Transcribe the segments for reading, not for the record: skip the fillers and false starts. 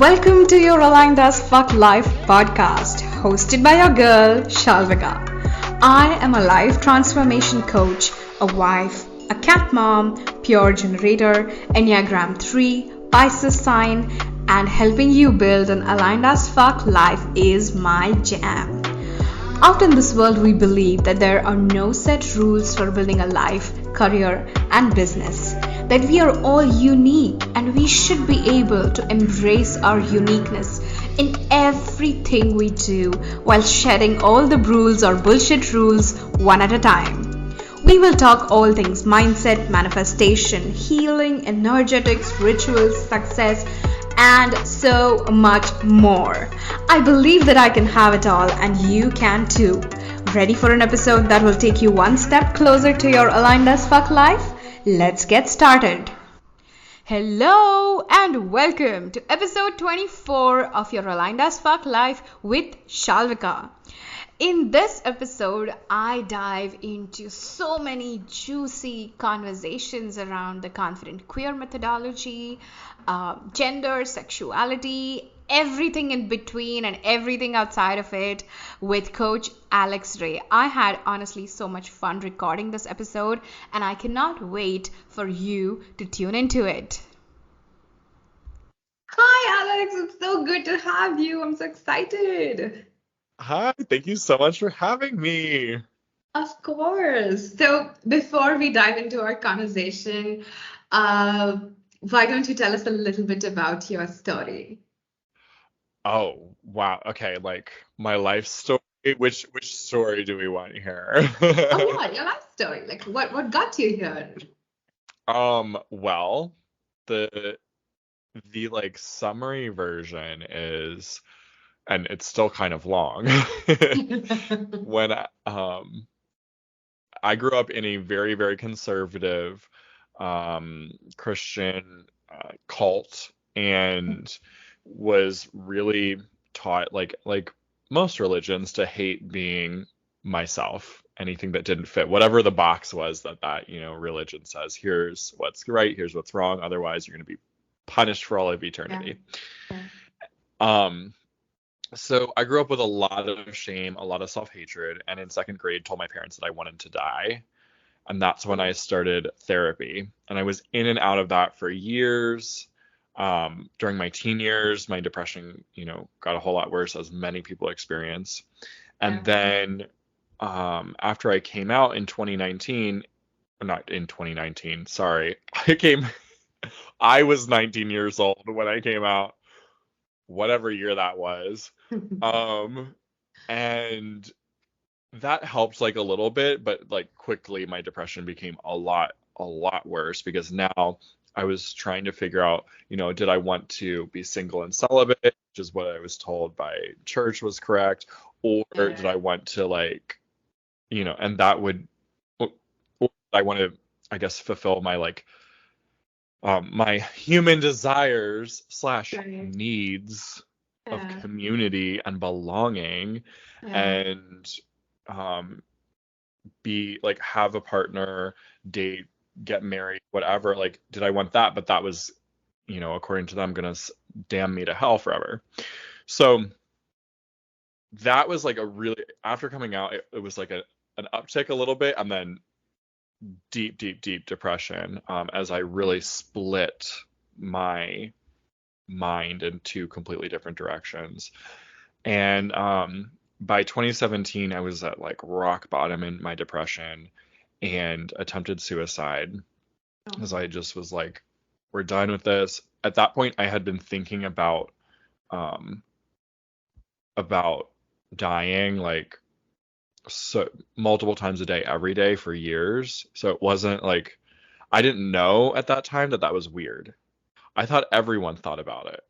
Welcome to your Aligned as Fuck Life podcast, hosted by your girl, Shalvika. I am a life transformation coach, a wife, a cat mom, pure generator, Enneagram 3, Pisces sign, and helping you build an aligned as fuck life is my jam. Out in this world, we believe that there are no set rules for building a life, career, and business. That we are all unique and we should be able to embrace our uniqueness in everything we do while shedding all the rules or bullshit rules one at a time. We will talk all things mindset, manifestation, healing, energetics, rituals, success, and so much more. I believe that I can have it all and you can too. Ready for an episode that will take you one step closer to your aligned as fuck life? Let's get started. Hello and welcome to episode 24 of your Aligned as Fuck Life with Shalvika. In this episode, I dive into so many juicy conversations around the confident queer methodology, gender, sexuality, everything in between and everything outside of it with Coach Alex Ray. I had honestly so much fun recording this episode and I cannot wait for you to tune into it. Hi, Alex. It's so good to have you. I'm so excited. Hi, thank you so much for having me. Of course. So before we dive into our conversation, uh, why don't you tell us a little bit about your story? Oh, wow. Okay, like my life story. Which story do we want here? Oh yeah, your life story. Like what got you here? Well, the the like summary version is, and it's still kind of long. When I grew up in a very, very conservative Christian cult and was really taught like most religions to hate being myself, anything that didn't fit whatever the box was that religion says, here's what's right, here's what's wrong, otherwise you're going to be punished for all of Yeah. eternity. Yeah. um so I grew up with a lot of shame, a lot of self-hatred, and in second grade told my parents that I wanted to die. And that's when I started therapy. And I was in and out of that for years. During my teen years, my depression, got a whole lot worse, as many people experience. Yeah. And then after I came out in 2019, not in 2019, sorry, I was 19 years old when I came out, whatever year that was. Um, and that helped like a little bit, but like quickly my depression became a lot worse because now I was trying to figure out, did I want to be single and celibate, which is what I was told by church was correct, or did I want to like, and that would, or I want to, I guess, fulfill my like my human desires slash Right. needs of Yeah. community and belonging, Yeah. and um be like have a partner, date, get married, whatever. Like, did I want that? But that was, according to them, gonna damn me to hell forever. So that was like a really, after coming out, it was like an uptick a little bit, and then deep, deep, deep depression, as I really split my mind in two completely different directions. And by 2017, I was at like rock bottom in my depression and attempted suicide, Oh. as I just was like, we're done with this. At that point, I had been thinking um, about dying like so multiple times a day, every day for years. So it wasn't like I didn't know at that time that that was weird. I thought everyone thought about it.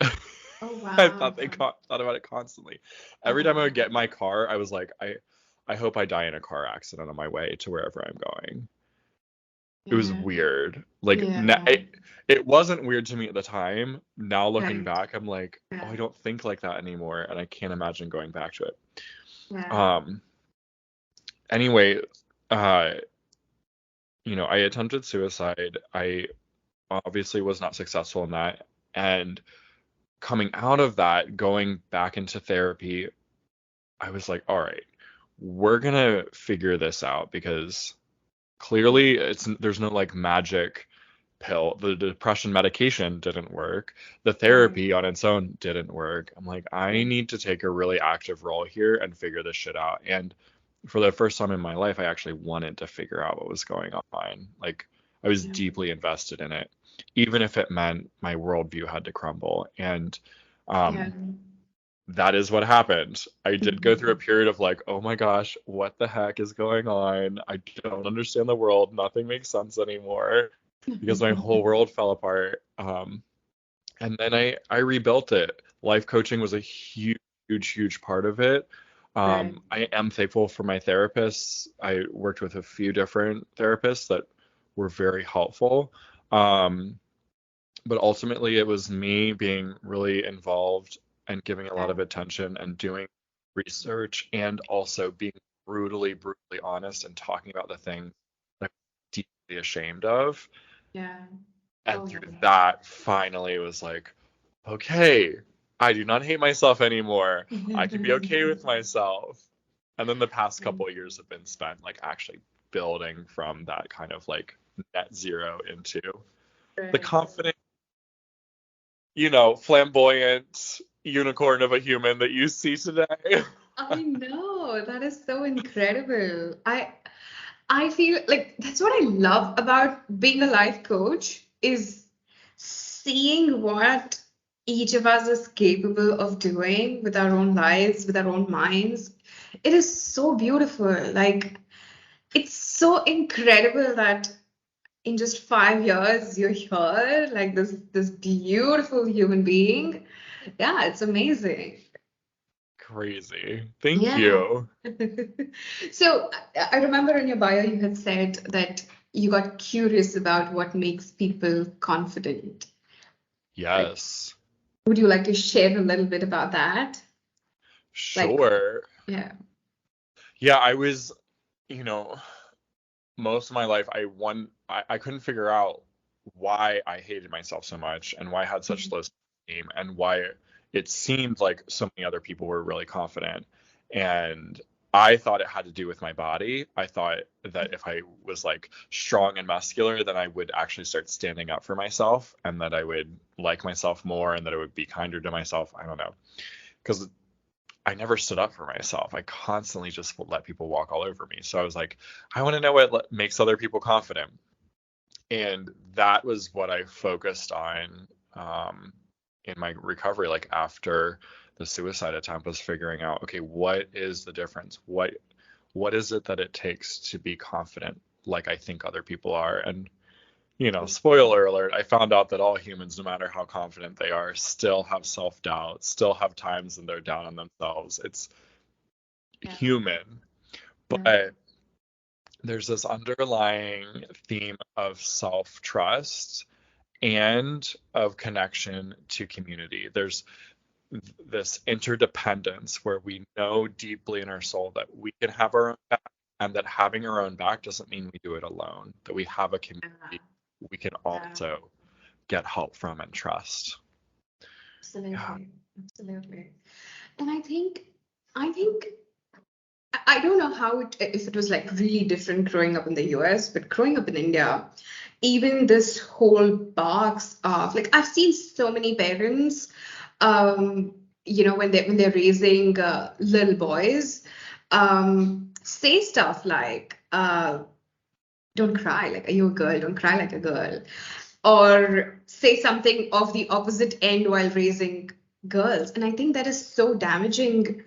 Oh I wow. thought they thought about it constantly. Oh Every time I would wow. get in my car, I was like, I hope I die in a car accident on my way to wherever I'm going. It was Yeah. weird. Like, Yeah. it wasn't weird to me at the time. Now looking Right. back, I'm like, oh, I Yeah. don't think like that anymore, and I can't imagine going back to it. Yeah. Um, anyway, uh, I attempted suicide. I obviously was not successful in that, and coming out of that, going back into therapy, I was like, all right, we're gonna figure this out because clearly there's no like magic pill. The depression medication didn't work. The Right. therapy on its own didn't work. I'm like, I Right. need to take a really active role here and figure this shit out. And for the first time in my life, I actually wanted to figure out what was going on. Like, I was Yeah. deeply invested in it, even if it meant my worldview had to crumble. And Yeah. um, that is what happened. I did go through a period of like, oh my gosh, what the heck is going on? I don't understand the world. Nothing makes sense anymore because my whole world fell apart. And then I rebuilt it. Life coaching was a huge, huge, huge part of it. Right. I am thankful for my therapists. I worked with a few different therapists that were very helpful. Um, but ultimately, it was me being really involved and giving a lot Yeah. of attention and doing research and also being brutally, brutally honest and talking about the things that I'm deeply ashamed of. Yeah. And Oh my through that, finally, it was like, okay, I do not hate myself anymore. I can be okay with myself. And then the past couple of years have been spent like actually building from that kind of like net zero into the Right. confident, flamboyant unicorn of a human that you see today. I know, that is so incredible. I feel like that's what I love about being a life coach is seeing what each of us is capable of doing with our own lives, with our own minds. It is so beautiful. Like it's so incredible that in just 5 years you're here, like this beautiful human being. Yeah, it's amazing. Crazy. Thank Yeah. you. So I remember in your bio you had said that you got curious about what makes people confident. Like, Yes. would you like to share a little bit about that? Like, Sure. yeah. Yeah, I was, you know, most of my life I couldn't figure out why I hated myself so much and why I had such Mhm. low self-esteem and why it seemed like so many other people were really confident. And I thought it had to do with my body. I thought that if I was like strong and muscular, then I would actually start standing up for myself and that I would like myself more and that I would be kinder to myself. I don't know. Because I never stood up for myself. I constantly just let people walk all over me. So I was like, I want to know what makes other people confident. And that was what I focused on in my recovery, like after the suicide attempt, was figuring out, okay, what is the difference? What is it that it takes to be confident like I think other people are? And spoiler alert, I found out that all humans, no matter how confident they are, still have self-doubt, still have times when they're down on themselves. It's Yeah. human. Yeah. But there's this underlying theme of self-trust and of connection to community. There's this interdependence where we know deeply in our soul that we can have our own back and that having our own back doesn't mean we do it alone, that we have a community we can Yeah. also get help from and trust. Yeah. Absolutely. Absolutely. And I think I don't know how if it was like really different growing up in the US, but growing up in India, even this whole box of like I've seen so many parents, um, when they're raising little boys, say stuff like, "Don't cry, like are you a girl? Don't cry like a girl," or say something of the opposite end while raising girls. And I think that is so damaging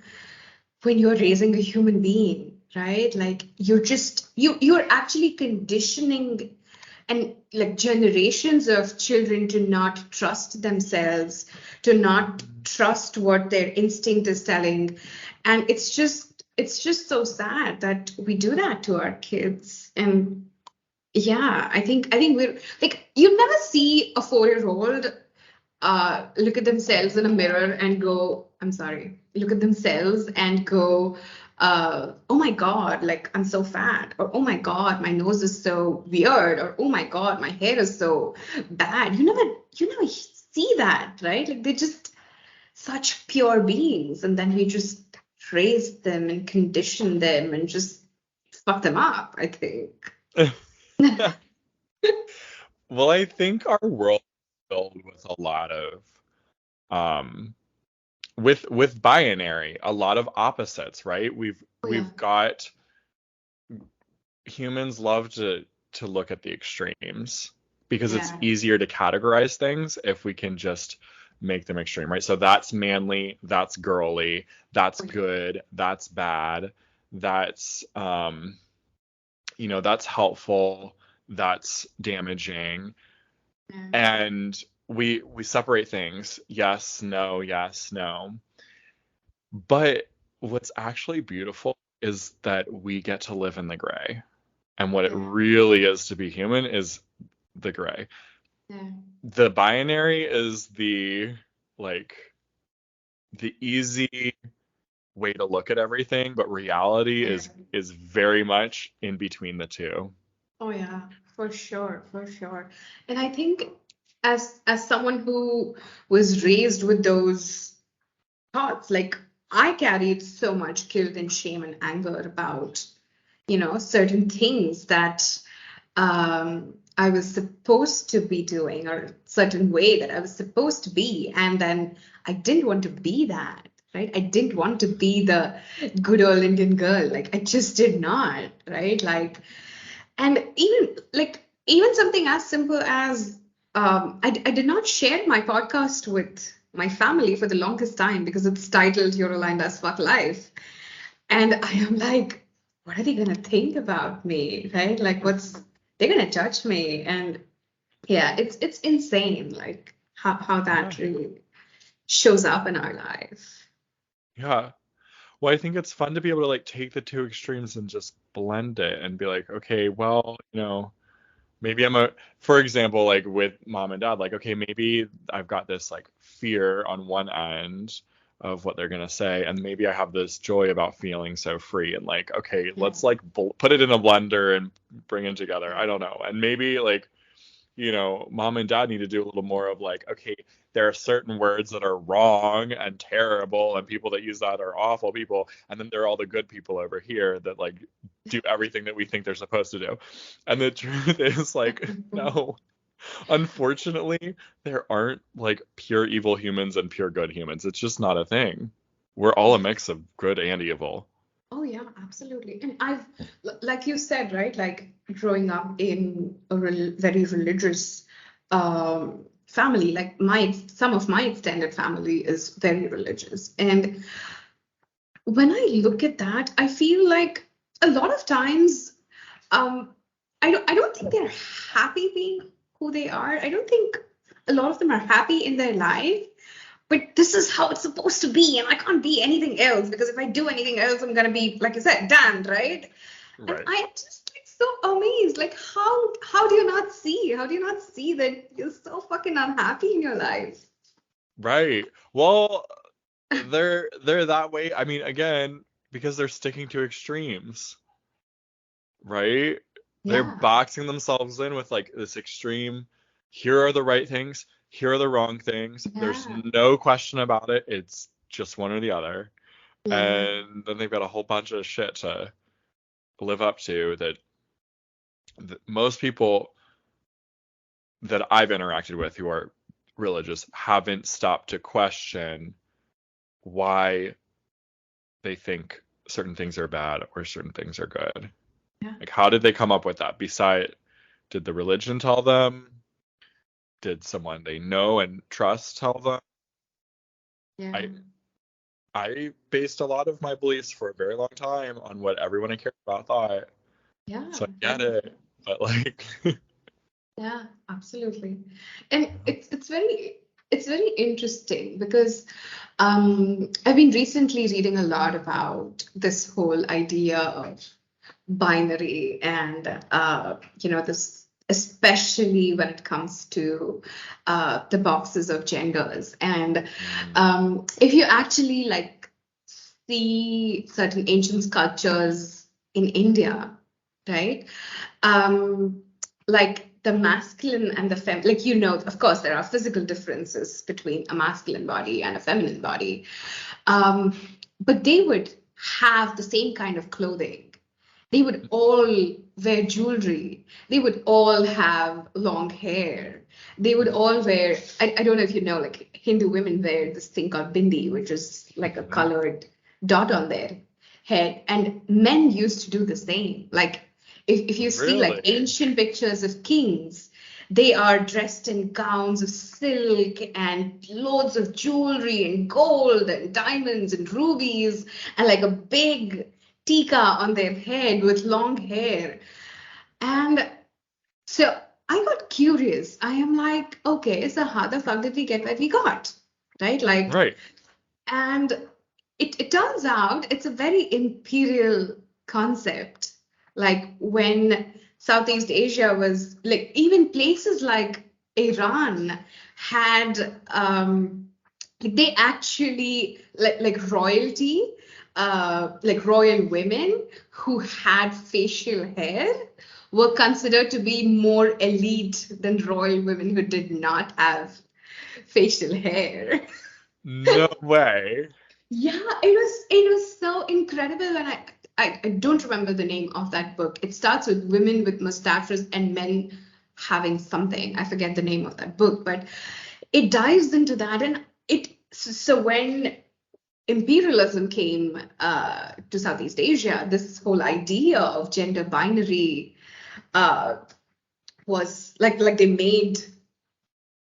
when you're raising a human being, right? Like you're actually conditioning and like generations of children to not trust themselves, to not trust what their instinct is telling. And it's just so sad that we do that to our kids. And yeah, I think we're like you never see a 4-year-old look at themselves in a mirror and go, I'm sorry, look at themselves and go, oh my God, like I'm so fat, or oh my God, my nose is so weird, or oh my God, my hair is so bad. You never see that, right? Like they just such pure beings, and then we just raised them and conditioned them and just fucked them up, I think. Well, I think our world is filled with a lot of um with binary, a lot of opposites, right? We've Oh yeah, we've got humans love to look at the extremes because it's yeah, easier to categorize things if we can just make them extreme, right? So that's manly, that's girly, that's oh yeah, good, that's bad, that's that's helpful, that's damaging. yeah, And we separate things. Yes, no, yes, no. But what's actually beautiful is that we get to live in the gray. And what it yeah, really is to be human is the gray. yeah, The binary is like the easy way to look at everything, but reality yeah. is very much in between the two. Oh yeah, for sure, for sure. And I think as someone who was raised with those thoughts, like I carried so much guilt and shame and anger about, certain things that I was supposed to be doing, or certain way that I was supposed to be. And then I didn't want to be that, right? I didn't want to be the good old Indian girl. Like I just did not, right? And even something as simple as I did not share my podcast with my family for the longest time because it's titled You're Aligned as Fuck Life. And I am like, what are they gonna think about me? Right? Like they're gonna judge me. And yeah, it's insane like how Yeah. that really shows up in our life. Yeah. Well, I think it's fun to be able to like take the two extremes and just blend it and be like, okay, well, maybe for example, like with mom and dad, like, okay, maybe I've got this like fear on one end of what they're gonna say, and maybe I have this joy about feeling so free, and like, okay, Yeah. let's like put it in a blender and bring it together. Yeah. I don't know, and maybe like mom and dad need to do a little more of like, okay, there are certain words that are wrong and terrible, and people that use that are awful people, and then there are all the good people over here that like do everything that we think they're supposed to do. And the truth is like, no, unfortunately, there aren't like pure evil humans and pure good humans. It's just not a thing. We're all a mix of good and evil. Oh yeah, absolutely. And like you said, right? Like growing up in a very religious family, like some of my extended family is very religious. And when I look at that, I feel like a lot of times, um, I don't think they're happy being who they are. I don't think a lot of them are happy in their life, but this is how it's supposed to be, and I can't be anything else because if I do anything else, I'm gonna be, like you said, damned, right? And Right. I am just like so amazed. Like how do you not see? How do you not see that you're so fucking unhappy in your life? Right. Well, they're that way. I mean, again, because they're sticking to extremes, right? They're Yeah, boxing themselves in with like this extreme, here are the right things, here are the wrong things. There's yeah, no question about it. It's just one or the other. yeah, And then they've got a whole bunch of shit to live up to that most people that I've interacted with who are religious haven't stopped to question why they think certain things are bad or certain things are good. yeah, Like, how did they come up with that? Did the religion tell them? Did someone they know and trust tell them? yeah, I I based a lot of my beliefs for a very long time on what everyone I cared about thought. yeah, So I yeah. get it, but like, Yeah, absolutely. And it's very interesting because I've been recently reading a lot about this whole idea of binary and this, especially when it comes to the boxes of genders. And mm, if you actually like see certain ancient sculptures in India, right? Um, like the masculine and the feminine, like, you know, of course, there are physical differences between a masculine body and a feminine body. Um, but they would have the same kind of clothing. They would all wear jewelry. They would all have long hair. They would all wear, I don't know if you know, like Hindu women wear this thing called bindi, which is like a Mhm. colored dot on their head. And men used to do the same. Like if you see like Really? ancient pictures of kings, they are dressed in gowns of silk and loads of jewelry and gold and diamonds and rubies and like a big tika on their head with long hair. And so I got curious. I am like, okay, so how the fuck did we get what we got? Right? Like, Right. and it turns out it's a very imperial concept. Like when Southeast Asia was like, even places like Iran had they actually like royalty, like royal women who had facial hair were considered to be more elite than royal women who did not have facial hair. No way. Yeah, it was so incredible, and I don't remember the name of that book. It starts with women with mustaches and men having something. I forget the name of that book, but it dives into that, and so when imperialism came to Southeast Asia, this whole idea of gender binary uh, was like they made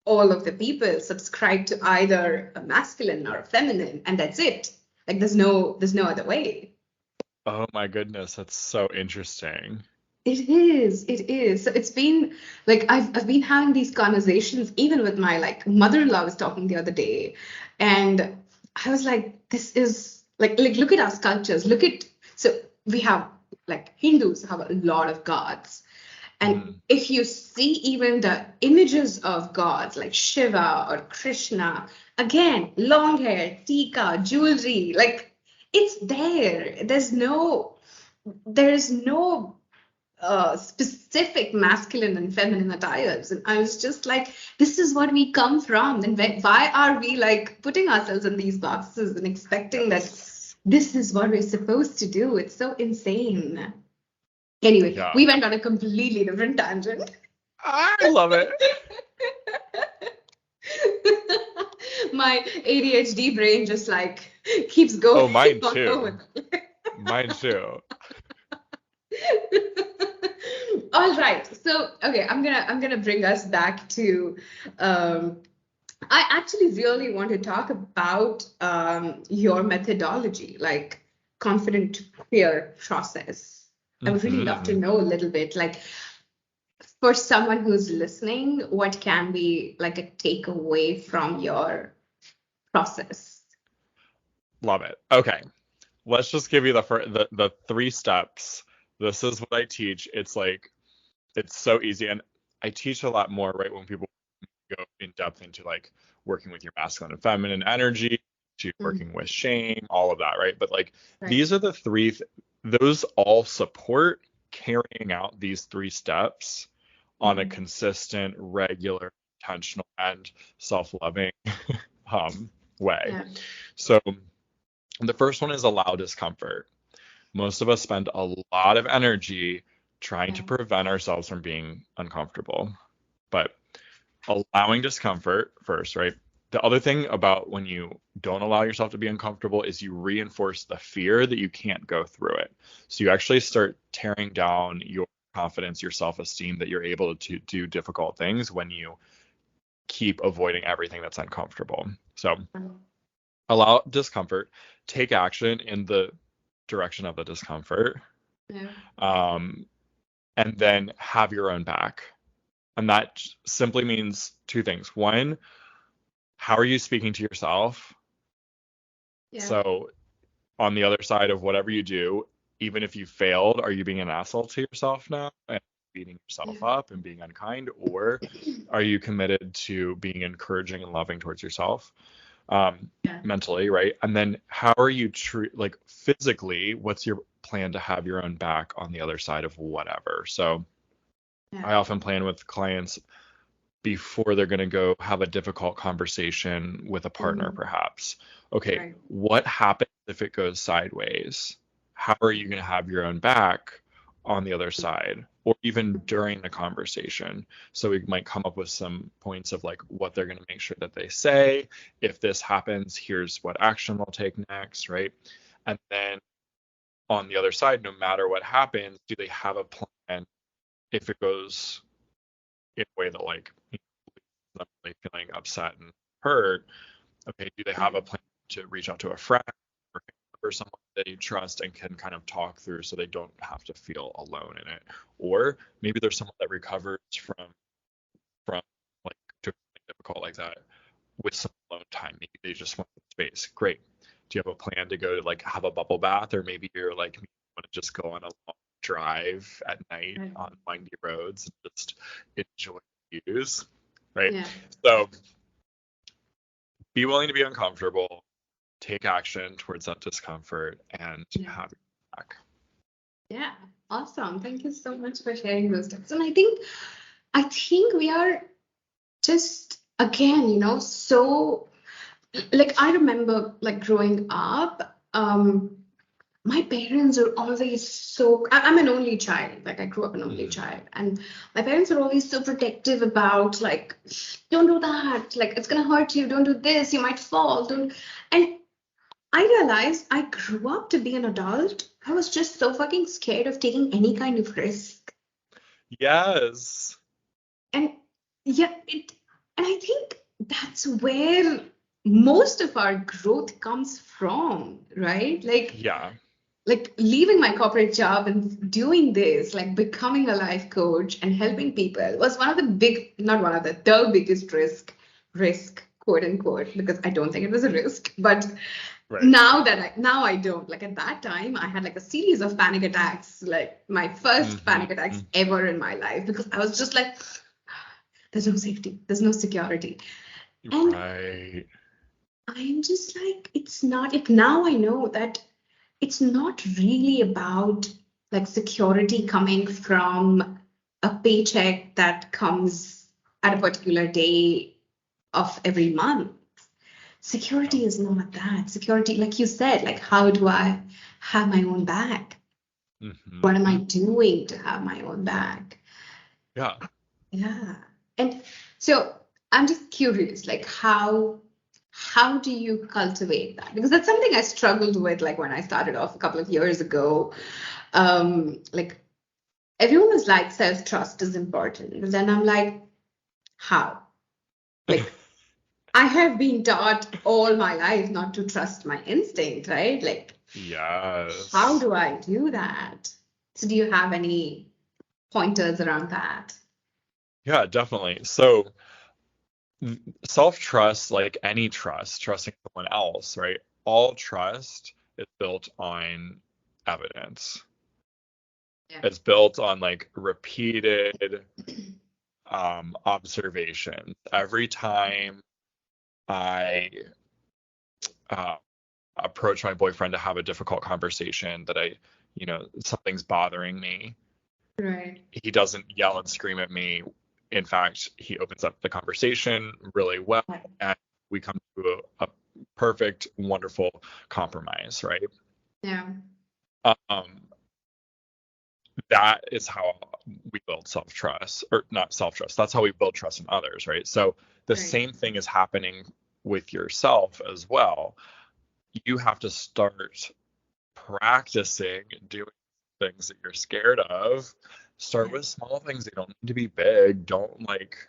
all of the people subscribe to either a masculine or a feminine, and that's it. Like there's no other way. Oh my goodness, that's so interesting. It is. So it's been like I've been having these conversations even with my like mother-in-law was talking the other day, and I was like, this is like look at our sculptures. Look at so we have like Hindus have a lot of gods. And Mhm. if you see even the images of gods like Shiva or Krishna, again, long hair, tika, jewelry, like it's there. There is no specific masculine and feminine attires. And I was just like, this is what we come from. And why are we like putting ourselves in these boxes and expecting that Yes. this is what we're supposed to do? It's so insane. Anyway, Yeah. we went on a completely different tangent. I love it. My ADHD brain just like keeps going Oh, mine on too. going. Mine too. All right. So, okay, I'm gonna bring us back to um I actually really want to talk about your methodology, like confident queer process. I would really love to Hmm. know a little bit, like for someone who's listening, what can be like a takeaway from your process? Love it. Okay. Let's just give you the three steps. This is what I teach. It's like it's so easy, and I teach a lot more, right, when people go in depth into like working with your masculine and feminine energy, to Mm, working with shame, all of that, right? But like right. these are the three those all support carrying out these three steps on a Mm, consistent, regular, intentional, and self-loving way. yeah. So the first one is allow discomfort. Most of us spend a lot of energy trying to Yeah. prevent ourselves from being uncomfortable. But allowing discomfort first, right? The other thing about when you don't allow yourself to be uncomfortable is you reinforce the fear that you can't go through it. So you actually start tearing down your confidence, your self-esteem that you're able to do difficult things when you keep avoiding everything that's uncomfortable. So Mm, allow discomfort, take action in the direction of the discomfort, yeah. um, and then have your own back. And that simply means two things. One, how are you speaking to yourself? Yeah. So, on the other side of whatever you do, even if you failed, are you being an asshole to yourself now and beating Yeah. yourself up and being unkind? Or are you committed to being encouraging and loving towards yourself? Yeah. Mentally, right? And then how are you like physically, what's your plan to have your own back on the other side of whatever? So Yeah. I often plan with clients before they're going to go have a difficult conversation with a partner, Mm-hmm. perhaps. Okay, Right. what happens if it goes sideways? How are you going to have your own back on the other side, or even during the conversation? So we might come up with some points of like what they're going to make sure that they say. If this happens, here's what action they'll take next, right? And then on the other side, no matter what happens, do they have a plan if it goes in a way that like them really feeling upset and hurt? Okay, do they have a plan to reach out to a friend or someone that you trust and can kind of talk through so they don't have to feel alone in it? Or maybe there's someone that recovers from like doing something difficult like that with some alone time. Maybe they just want space. Great. Do you have a plan to go to like have a bubble bath, or maybe you're like me, want to just go on a long drive at night Right. on windy roads and just enjoy the views, right? Yeah. So be willing to be uncomfortable, take action towards that discomfort, and Yeah. have your back. Yeah. Awesome. Thank you so much for sharing those tips. And I think we are just again, so like I remember like growing up, my parents are always so I'm an only child, like I grew up an only Mhm. child, and my parents are always so protective about like, don't do that, like it's gonna hurt you, don't do this, you might fall, don't. And I realized I grew up to be an adult. I was just so fucking scared of taking any kind of risk. Yes. And yeah, and I think that's where most of our growth comes from, right? Yeah. Like leaving my corporate job and doing this, like becoming a life coach and helping people was one of the big, not one of the biggest risk, quote unquote, because I don't think it was a risk. But Right. now I don't. Like at that time, I had like a series of panic attacks, like my first panic attacks Hmm. ever in my life, because I was just like, there's no safety, there's no security. And Right. I'm just like, it's not like now I know that it's not really about like security coming from a paycheck that comes at a particular day of every month. Yeah. Security is not that. Security, like you said, like how do I have my own bag? What am I Hmm. doing to have my own bag? Yeah. Yeah. And so I'm just curious, like how do you cultivate that? Because that's something I struggled with like when I started off a couple of years ago. Like everyone was like self-trust is important. But then I'm like, how? Like I have been taught all my life not to trust my instinct, right? Like how Yes. do I do that? So do you have any pointers around that? Yeah, definitely. So self-trust, like any trust, trusting someone else, right? All trust is built on evidence. Yeah. It's built on like repeated observations. Every time I uh, approach my boyfriend to have a difficult conversation that something's bothering me, Right. he doesn't yell and scream at me. In fact, he opens up the conversation really well, and we come to a perfect, wonderful compromise, right? Yeah. Um, that is how we build self trust, or not self trust. That's how we build trust in others, right? So the Right. same thing is happening with yourself as well. You have to start practicing doing things that you're scared of. Start Yeah. with small things. They don't need to be big. Don't make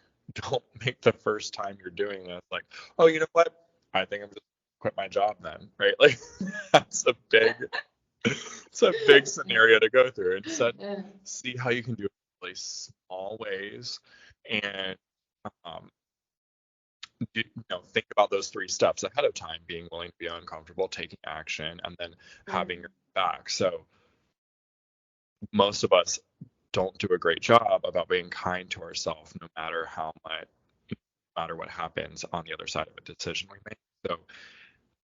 the first time you're doing this like, oh, you know what? I think I'm just quit my job then, right? Like that's a big it's a big scenario to go through. Instead, Yeah. see how you can do it in really small ways and um, think about those three steps ahead of time, being willing to be uncomfortable, taking action, and then Right. having your back. So most of us don't do a great job about being kind to ourselves, no matter what happens on the other side of a decision we make. So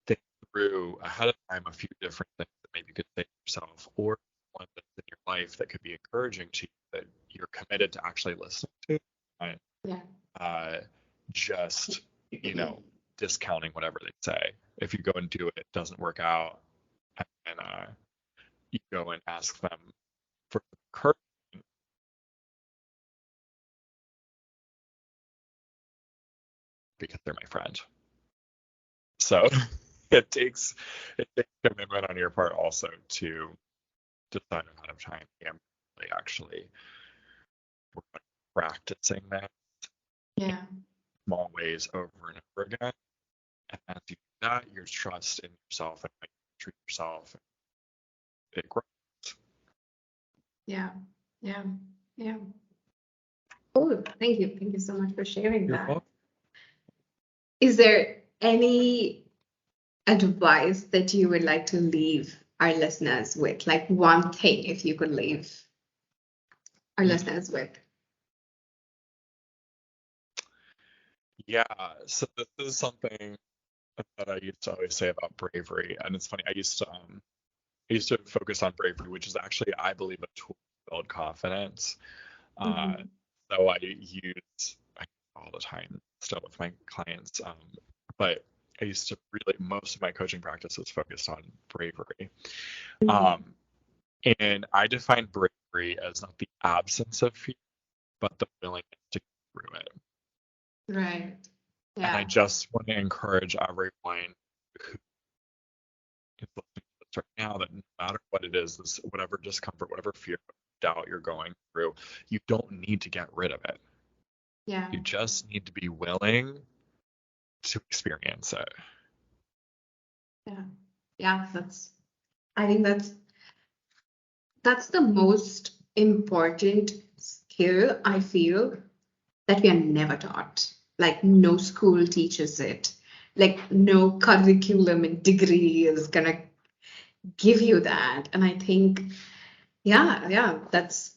think through ahead of time a few different things that maybe you could say to yourself, or one that's in your life that could be encouraging to you, that you're committed to actually listening to, and Yeah. uh, just, discounting whatever they say. If you go and do it, it doesn't work out, and you go and ask them for encouragement because they're my friend. So it takes commitment on your part also to decide ahead of time, am I really actually practicing that in Yeah. small ways over and over again. And as you do that, your trust in yourself and how you treat yourself, it grows. Yeah. Yeah. Yeah. Oh, thank you. Thank you so much for sharing You're that. welcome. Is there any advice that you would like to leave our listeners with? Like one thing, if you could leave our listeners with? Yeah, so this is something that I used to always say about bravery, and it's funny. I used to focus on bravery, which is actually, I believe, a tool to build confidence. Uh, Mhm. so I all the time still with my clients, but I used to really, most of my coaching practice was focused on bravery. Mhm. Um, and I define bravery as not the absence of fear, but the willingness to go through it. Right. And I Yeah. just want to encourage everyone who is listening to this right now that no matter what it is, whatever discomfort, whatever fear, doubt you're going through, you don't need to get rid of it. Yeah. You just need to be willing to experience it. Yeah. Yeah. I think that's the most important skill I feel that we are never taught. Like no school teaches it. Like no curriculum and degree is gonna give you that. And I think, yeah, that's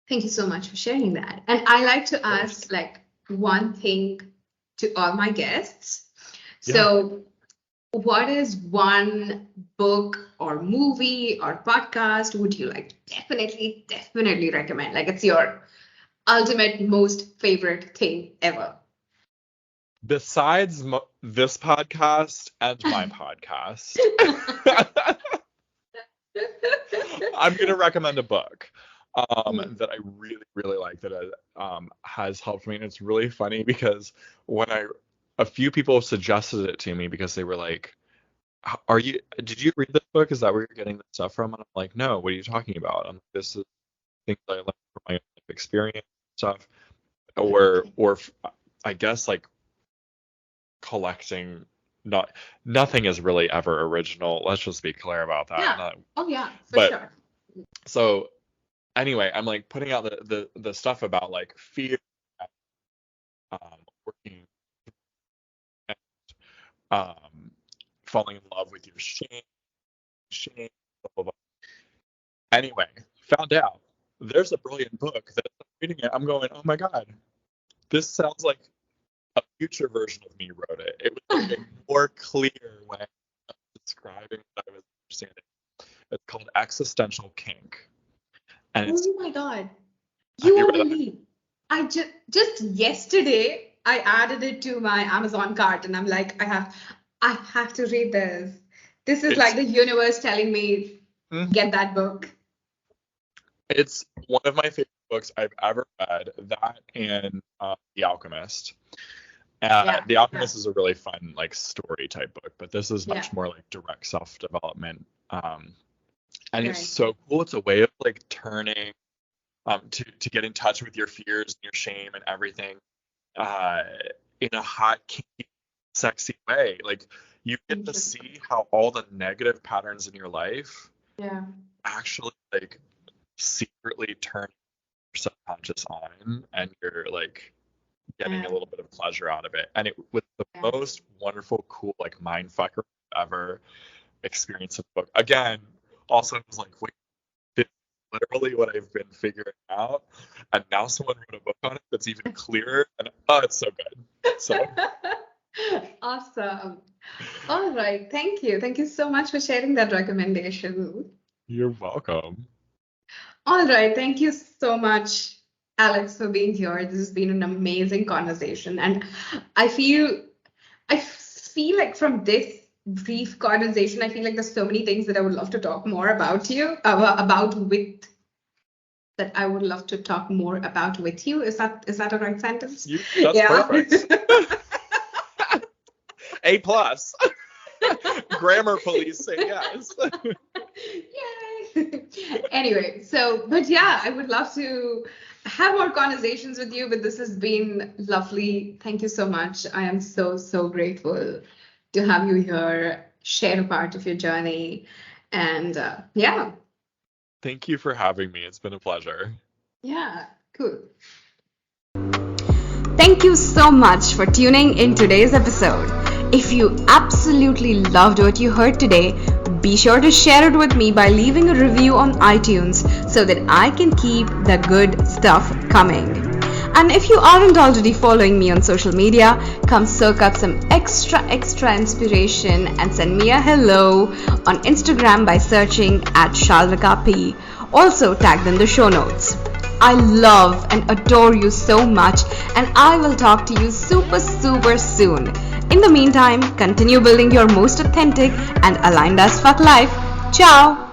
thank you so much for sharing that. And I like to Of course. ask like one thing to all my guests. Yeah. So, what is one book or movie or podcast would you like definitely recommend? Like it's your ultimate most favorite thing ever. Besides this podcast and my podcast, I'm going to recommend a book that I really, really like that has helped me. And it's really funny because a few people suggested it to me because they were like, did you read this book? Is that where you're getting this stuff from? And I'm like, no, what are you talking about? This is things I learned from my own life experience stuff, or I guess like collecting. Not Nothing is really ever original. Let's just be clear about that. Yeah. Oh yeah, for But sure. so anyway, I'm like putting out the stuff about like fear, working, and um, falling in love with your shame, blah blah blah. Anyway, found out there's a brilliant book that I'm reading it. I'm going, oh my god, this sounds like a future version of me wrote it. It was like a more clear way of describing what I was understanding. It's called Existential Kink, and it's Oh my God. have You you won't read that? believe. I just yesterday I added it to my Amazon cart and I'm like, I have to read this. This is like It's the universe telling me, mhm. get that book. It's one of my favorite books I've ever read. That and The Alchemist. Yeah, The yeah, Alchemist is a really fun like story type book, but this is yeah. much more like direct self development. And it's Right. so cool. It's a way of like turning to get in touch with your fears and your shame and everything uh, in a hot, kinky, sexy way. Like you get to Interesting. see how all the negative patterns in your life Yeah, actually like secretly turn your subconscious on, and you're like getting a yeah, little bit of pleasure out of it. And it was the yeah. most wonderful, cool, like mind fucker I've ever experienced in the book. Again, also it was like, wait, this is literally what I've been figuring out. And now someone wrote a book on it that's even clearer. And oh, it's so good. So Awesome. All right. Thank you. Thank you so much for sharing that recommendation. you're welcome. All right. Thank you so much, Alex, for being here. This has been an amazing conversation. And I feel I feel like from this brief conversation, I feel like there's so many things that I would love to talk more about that I would love to talk more about with you. Is that a right sentence? That's Yeah. perfect. A plus. Grammar police say yes. Yay! Anyway, but yeah, I would love to have more conversations with you, but this has been lovely. Thank you so much. I am so, so grateful to have you here, share a part of your journey. And yeah, Thank you for having me. It's been a pleasure. yeah, cool. Thank you so much for tuning in today's episode. If you absolutely loved what you heard today, be sure to share it with me by leaving a review on iTunes so that I can keep the good stuff coming. And if you aren't already following me on social media, come soak up some extra inspiration and send me a hello on Instagram by searching at Shalvika P. Also tagged in the show notes. I love and adore you so much, and I will talk to you super soon. In the meantime, continue building your most authentic and aligned as fuck life. Ciao!